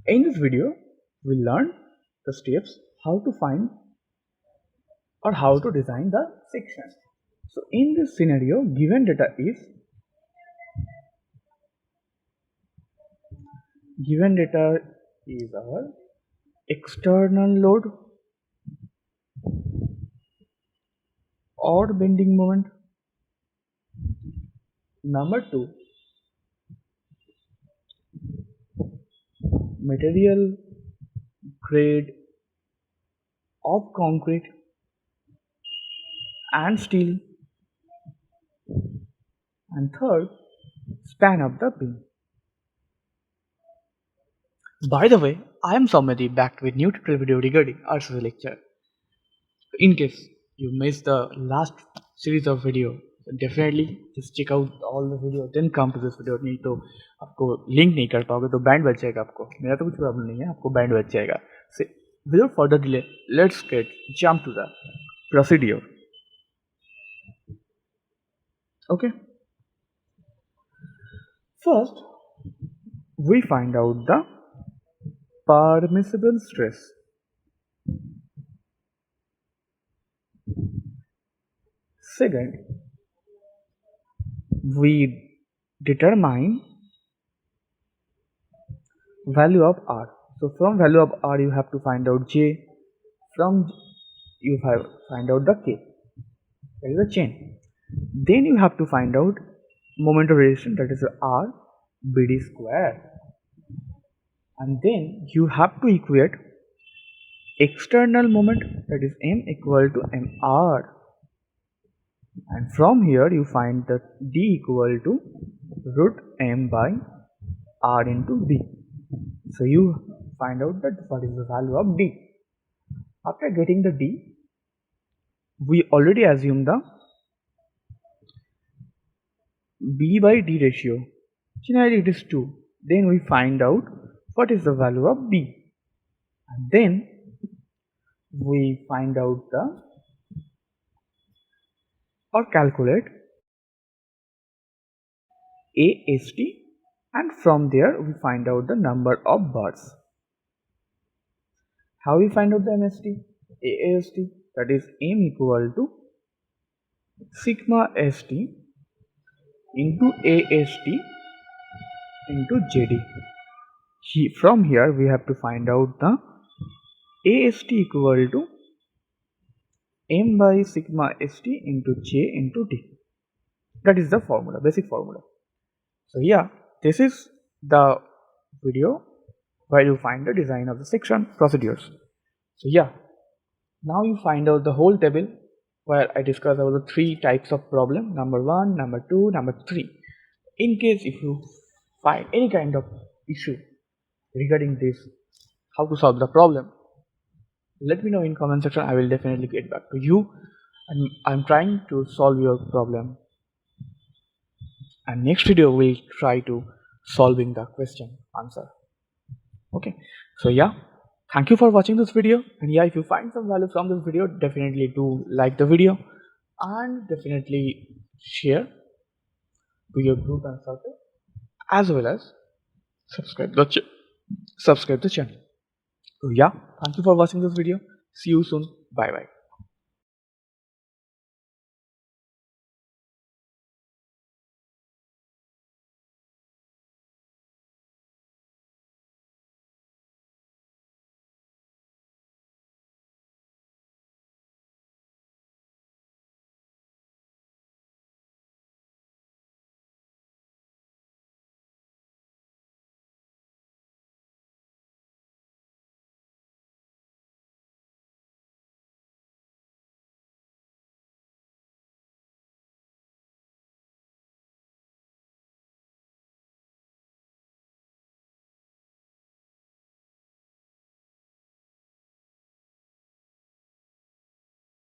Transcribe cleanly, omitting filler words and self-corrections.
In this video, we learn the steps how to find or how to design the section. So in this scenario, given data is our external load or bending moment. Number 2, material grade of concrete and steel, and third, span of the beam. By the way, I am Samadi, back with new tutorial video regarding R.C.C lecture. In case you missed the last series of video, definitely just check out all the video, then come to this video. नहीं तो आपको link नहीं कर पाओगे तो band बच जाएगा आपको. मेरा तो कुछ प्रॉब्लम नहीं है, आपको बैंड बच जाएगा. So without further delay, let's jump to the procedure. Okay. First, we find out the permissible stress. Second, we determine value of R. So from value of R you have to find out J, from you have find out the K, that is a chain. Then you have to find out moment of rotation, that is R BD square, and then you have to equate external moment, that is M equal to MR, and from here you find that D equal to root M by R into B. So you find out that what is the value of D. After getting the D, we already assume the B by D ratio. Generally it is 2. Then we find out what is the value of B, and then we find out the or calculate AST, and from there we find out the number of bars. How we find out the MST? AST, that is M equal to sigma ST into AST into JD. From here we have to find out the AST equal to M by sigma ST into J into D. That is the formula, basic formula. So yeah, this is the video where you find the design of the section procedures. So yeah, now you find out the whole table where I discuss about the 3 types of problem, number 1, number 2, number 3. In case if you find any kind of issue regarding this, how to solve the problem, let me know in comment section. I will definitely get back to you, and I'm trying to solve your problem, and next video we'll try to solving the question answer. Okay, so yeah, thank you for watching this video, and yeah, if you find some value from this video, definitely do like the video and definitely share to your group and circle, as well as subscribe the channel. So yeah, thank you for watching this video. See you soon. Bye bye.